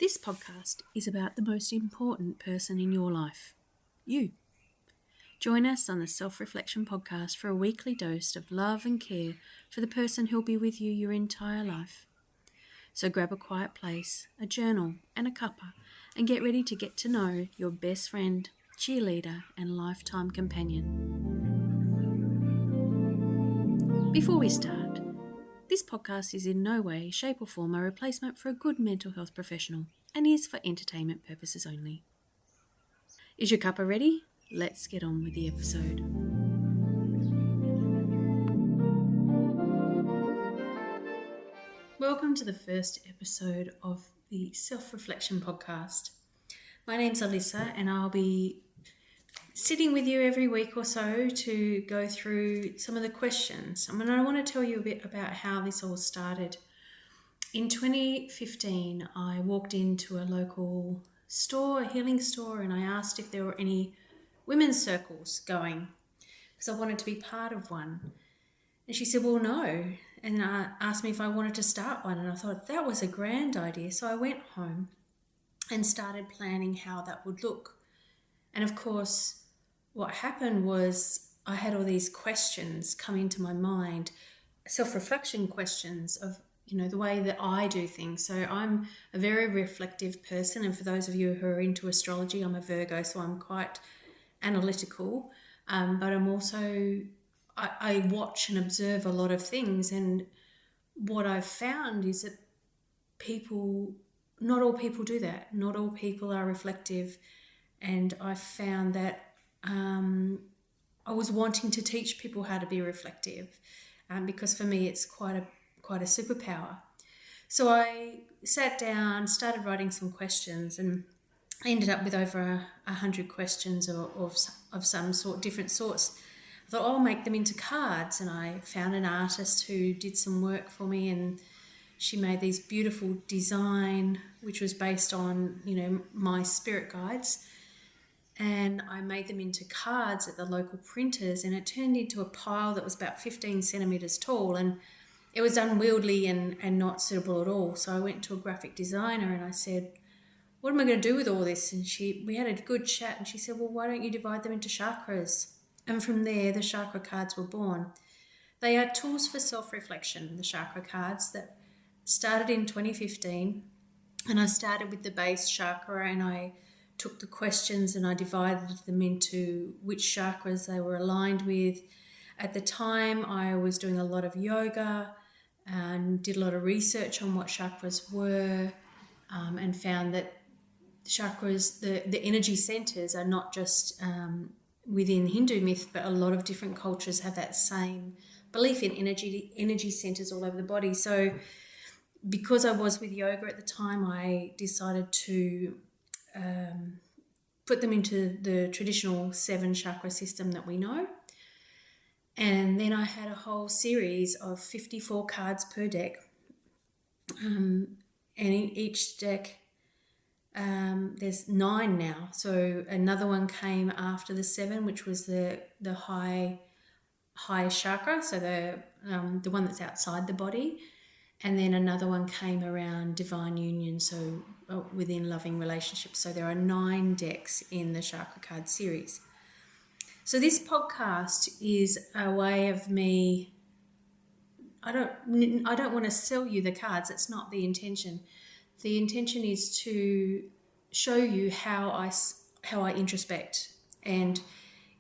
This podcast is about the most important person in your life, you. Join us on the Self-Reflection Podcast for a weekly dose of love and care for the person who'll be with you your entire life. So grab a quiet place, a journal and a cuppa and get ready to get to know your best friend, cheerleader and lifetime companion. Before we start, this podcast is in no way, shape or form a replacement for a good mental health professional and is for entertainment purposes only. Is your cuppa ready? Let's get on with the episode. Welcome to the first episode of the Self-Reflection Podcast. My name's Alyssa and I'll be sitting with you every week or so to go through some of the questions. I want to tell you a bit about how this all started. In 2015, I walked into a local store, a healing store, and I asked if there were any women's circles going because I wanted to be part of one. And she said, well, no. And asked me if I wanted to start one. And I thought that was a grand idea. So I went home and started planning how that would look. And of course, what happened was I had all these questions come into my mind, self-reflection questions of, the way that I do things. So I'm a very reflective person. And for those of you who are into astrology, I'm a Virgo, so I'm quite analytical. But I'm also, I watch and observe a lot of things. And what I've found is that not all people do that. Not all people are reflective. And I found that I was wanting to teach people how to be reflective because for me it's quite a superpower. So I sat down, started writing some questions, and I ended up with over 100 questions of some sort, different sorts. I thought, I'll make them into cards, and I found an artist who did some work for me, and she made these beautiful design, which was based on, my spirit guides. And I made them into cards at the local printers, and it turned into a pile that was about 15 centimetres tall, and it was unwieldy and not suitable at all. So I went to a graphic designer and I said, what am I going to do with all this? And we had a good chat, and she said, well, why don't you divide them into chakras? And from there, the chakra cards were born. They are tools for self-reflection, the chakra cards, that started in 2015. And I started with the base chakra, and I took the questions and I divided them into which chakras they were aligned with. At the time, I was doing a lot of yoga and did a lot of research on what chakras were, and found that chakras, the energy centers, are not just within Hindu myth, but a lot of different cultures have that same belief in energy centers all over the body. So because I was with yoga at the time, I decided to put them into the traditional 7 chakra system that we know. And then I had a whole series of 54 cards per deck. And in each deck, there's 9 now. So another one came after the 7, which was the high chakra, so the one that's outside the body. And then another one came around divine union, so within loving relationships. So there are 9 decks in the Chakra Card series. So this podcast is a way of me, I don't want to sell you the cards. That's not the intention. The intention is to show you how I introspect, and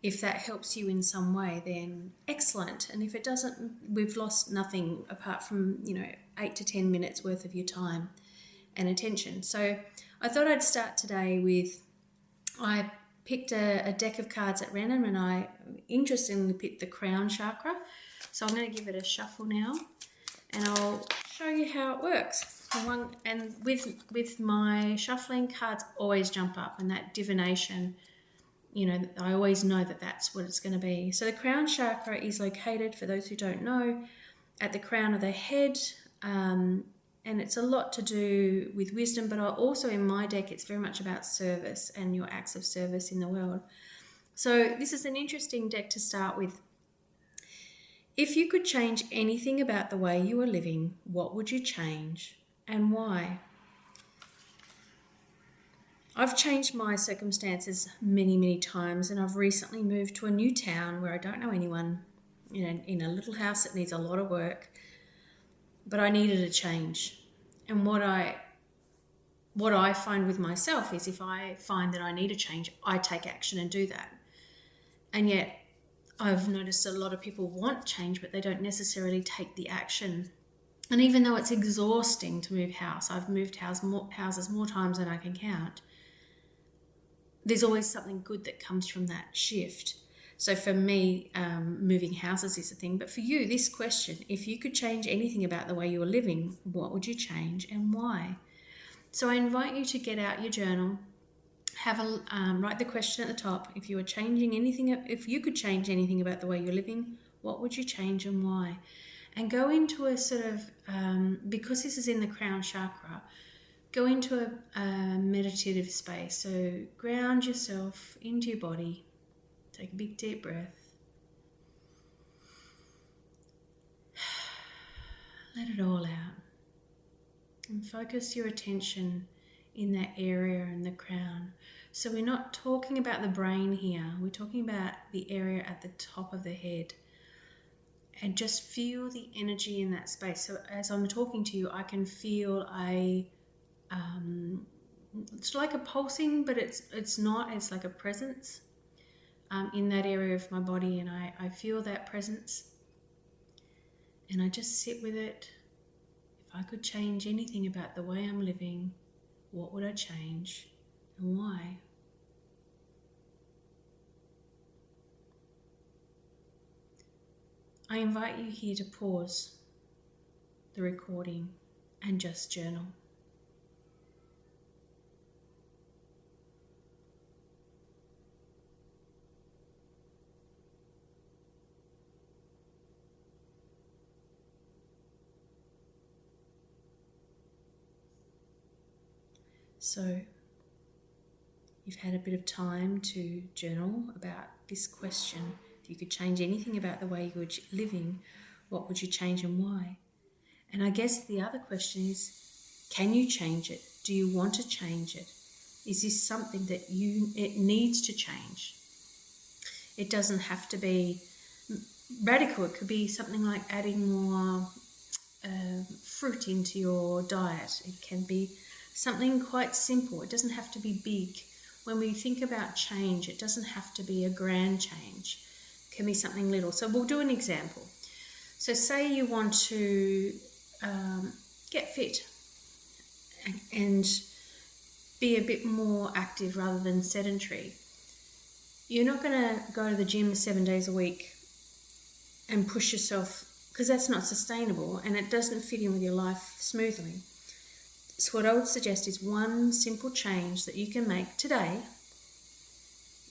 if that helps you in some way, then excellent. And if it doesn't, we've lost nothing apart from, 8 to 10 minutes worth of your time and attention. So I thought I'd start today with, I picked a deck of cards at random, and I interestingly picked the crown chakra. So I'm going to give it a shuffle now, and I'll show you how it works. And with my shuffling, cards always jump up, and that divination, I always know that that's what it's going to be. So the crown chakra is located, for those who don't know, at the crown of the head, and it's a lot to do with wisdom, but also in my deck, it's very much about service and your acts of service in the world. So this is an interesting deck to start with. If you could change anything about the way you are living, what would you change and why? I've changed my circumstances many, many times, and I've recently moved to a new town where I don't know anyone, in a little house that needs a lot of work, but I needed a change. And what I find with myself is if I find that I need a change, I take action and do that. And yet I've noticed a lot of people want change, but they don't necessarily take the action. And even though it's exhausting to move house, I've moved houses more times than I can count, there's always something good that comes from that shift. So for me, moving houses is a thing. But for you, this question, if you could change anything about the way you were living, what would you change and why? So I invite you to get out your journal, write the question at the top. If you could change anything about the way you're living, what would you change and why? And go into a sort of, because this is in the crown chakra, go into a meditative space. So ground yourself into your body. Take a big deep breath. Let it all out. And focus your attention in that area in the crown. So we're not talking about the brain here. We're talking about the area at the top of the head. And just feel the energy in that space. So as I'm talking to you, I can feel it's like a pulsing, but it's not. It's like a presence in that area of my body, and I feel that presence. And I just sit with it. If I could change anything about the way I'm living, what would I change and why? I invite you here to pause the recording and just journal. So you've had a bit of time to journal about this question. If you could change anything about the way you were living, what would you change and why? And I guess the other question is, can you change it? Do you want to change it? Is this something that it needs to change? It doesn't have to be radical. It could be something like adding more fruit into your diet. It can be something quite simple. It doesn't have to be big. When we think about change, it doesn't have to be a grand change. It can be something little. So we'll do an example. So say you want to get fit and be a bit more active rather than sedentary. You're not going to go to the gym 7 days a week and push yourself, because that's not sustainable and it doesn't fit in with your life smoothly. So what I would suggest is one simple change that you can make today,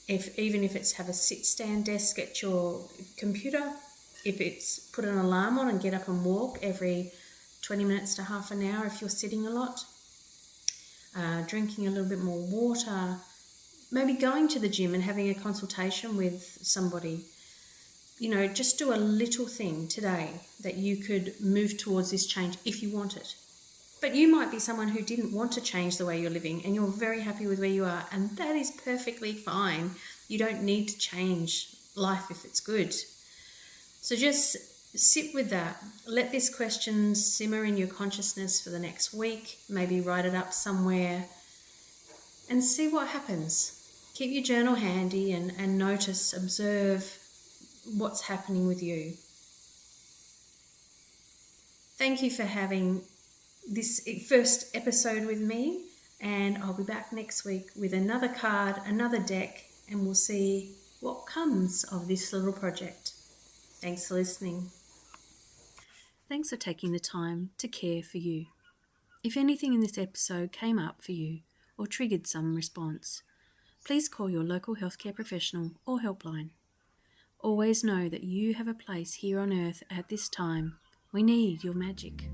even if it's have a sit-stand desk at your computer, if it's put an alarm on and get up and walk every 20 minutes to half an hour if you're sitting a lot, drinking a little bit more water, maybe going to the gym and having a consultation with somebody. Just do a little thing today that you could move towards this change if you want it. But you might be someone who didn't want to change the way you're living and you're very happy with where you are, and that is perfectly fine. You don't need to change life if it's good. So just sit with that. Let this question simmer in your consciousness for the next week. Maybe write it up somewhere and see what happens. Keep your journal handy and notice, observe what's happening with you. Thank you for having this first episode with me, and I'll be back next week with another card, another deck, and we'll see what comes of this little project. Thanks for listening. Thanks for taking the time to care for you. If anything in this episode came up for you or triggered some response, please call your local healthcare professional or helpline. Always know that you have a place here on earth at this time. We need your magic.